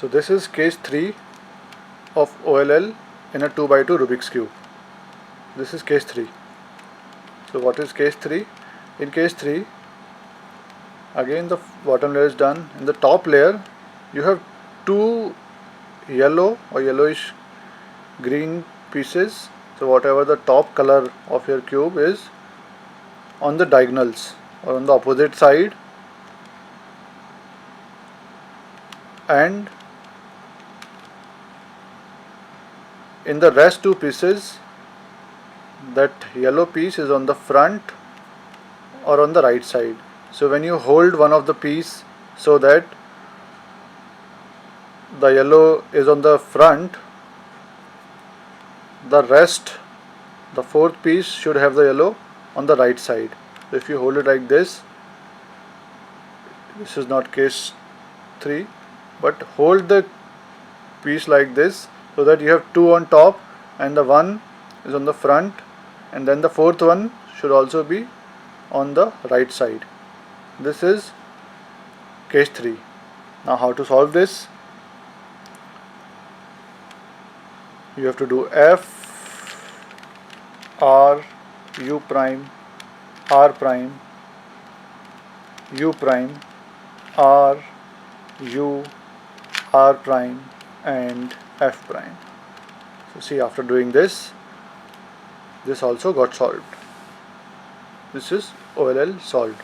So this is case 3 of OLL in a 2x2 Rubik's cube. This is case 3. So what is case 3? In case 3, again the bottom layer is done. In the top layer you have two yellow or yellowish green pieces. So whatever the top color of your cube is, on the diagonals or on the opposite side, and in the rest two pieces, that yellow piece is on the front or on the right side. So when you hold one of the piece so that the yellow is on the front, the rest, the fourth piece should have the yellow on the right side. So if you hold it like this is not case 3, but hold the piece like this so that you have two on top and the one is on the front, and then the fourth one should also be on the right side. This is case 3. Now how to solve this? You have to do F R U prime R prime U prime R U R prime and F prime. So see, after doing this also got solved. This is OLL solved.